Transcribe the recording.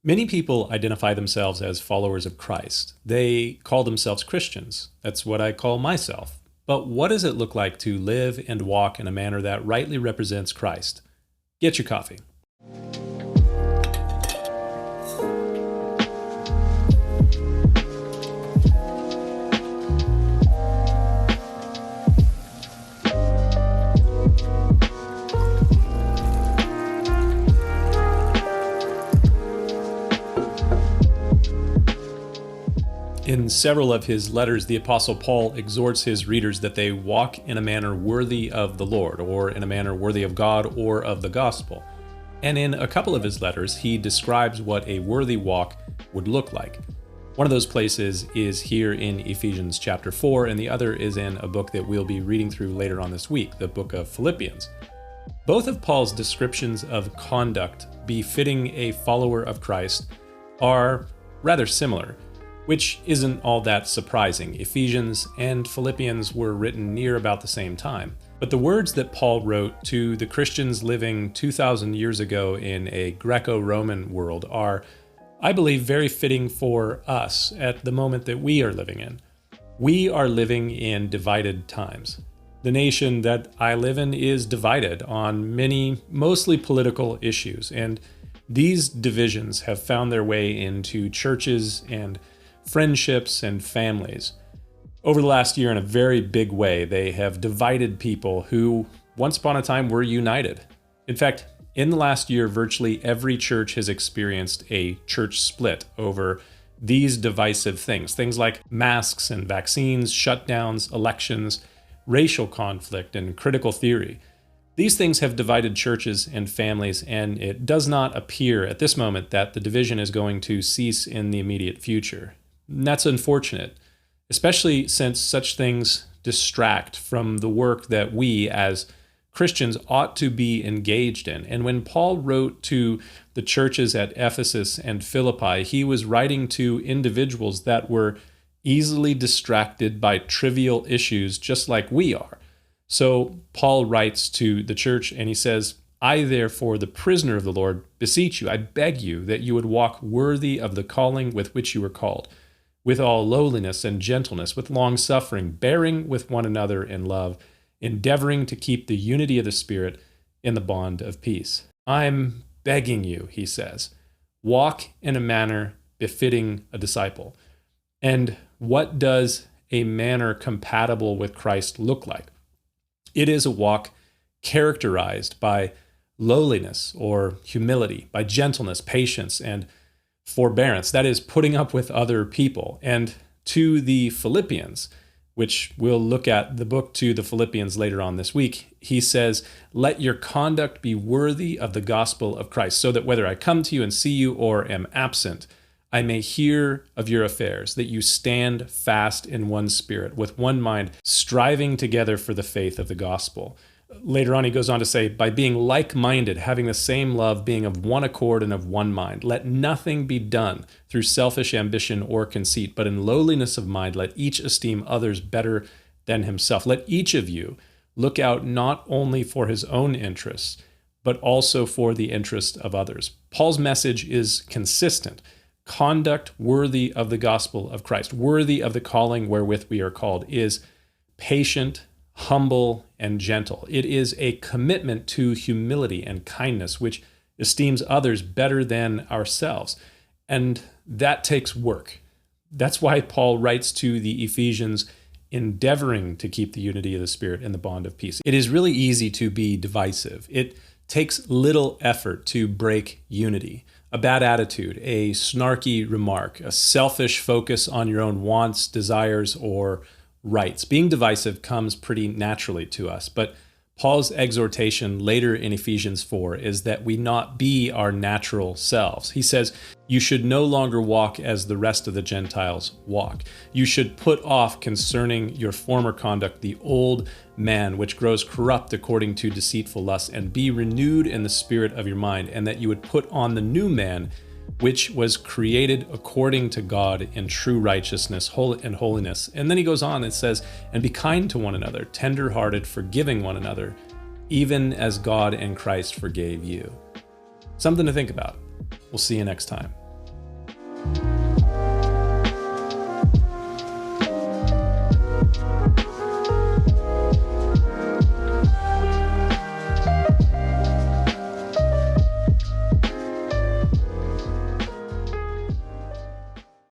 Many people identify themselves as followers of Christ. They call themselves Christians. That's what I call myself. But what does it look like to live and walk in a manner that rightly represents Christ? Get your coffee. In several of his letters, the Apostle Paul exhorts his readers that they walk in a manner worthy of the Lord, or in a manner worthy of God or of the gospel. And in a couple of his letters, he describes what a worthy walk would look like. One of those places is here in Ephesians chapter 4, and the other is in a book that we'll be reading through later on this week, the book of Philippians. Both of Paul's descriptions of conduct befitting a follower of Christ are rather similar, which isn't all that surprising. Ephesians and Philippians were written near about the same time. But the words that Paul wrote to the Christians living 2,000 years ago in a Greco-Roman world are, I believe, very fitting for us at the moment that we are living in. We are living in divided times. The nation that I live in is divided on many, mostly political issues, and these divisions have found their way into churches and friendships and families. Over the last year, in a very big way, they have divided people who once upon a time were united. In fact, in the last year, virtually every church has experienced a church split over these divisive things. Things like masks and vaccines, shutdowns, elections, racial conflict, and critical theory. These things have divided churches and families, and it does not appear at this moment that the division is going to cease in the immediate future. And that's unfortunate, especially since such things distract from the work that we as Christians ought to be engaged in. And when Paul wrote to the churches at Ephesus and Philippi, he was writing to individuals that were easily distracted by trivial issues just like we are. So Paul writes to the church and he says, I therefore, the prisoner of the Lord, beseech you, I beg you that you would walk worthy of the calling with which you were called, with all lowliness and gentleness, with long suffering, bearing with one another in love, endeavoring to keep the unity of the Spirit in the bond of peace. I'm begging you, he says, walk in a manner befitting a disciple. And what does a manner compatible with Christ look like? It is a walk characterized by lowliness or humility, by gentleness, patience, and forbearance. That is, putting up with other people. And to the Philippians, which we'll look at the book to the Philippians later on this week, he says, let your conduct be worthy of the gospel of Christ, so that whether I come to you and see you or am absent, I may hear of your affairs, that you stand fast in one spirit, with one mind, striving together for the faith of the gospel. Later on, he goes on to say, by being like-minded, having the same love, being of one accord and of one mind, let nothing be done through selfish ambition or conceit, but in lowliness of mind, let each esteem others better than himself. Let each of you look out not only for his own interests, but also for the interest of others. Paul's message is consistent. Conduct worthy of the gospel of Christ, worthy of the calling wherewith we are called, is patient, humble, and gentle. It is a commitment to humility and kindness, which esteems others better than ourselves. And that takes work. That's why Paul writes to the Ephesians, endeavoring to keep the unity of the Spirit in the bond of peace. It is really easy to be divisive. It takes little effort to break unity. A bad attitude, a snarky remark, a selfish focus on your own wants, desires, or rights. Being divisive comes pretty naturally to us, but Paul's exhortation later in Ephesians 4 is that we not be our natural selves. He says, you should no longer walk as the rest of the Gentiles walk. You should put off concerning your former conduct the old man, which grows corrupt according to deceitful lusts, and be renewed in the spirit of your mind, and that you would put on the new man, which was created according to God in true righteousness and holiness. And then he goes on and says, and be kind to one another, tender-hearted, forgiving one another, even as God and Christ forgave you. Something to think about. We'll see you next time.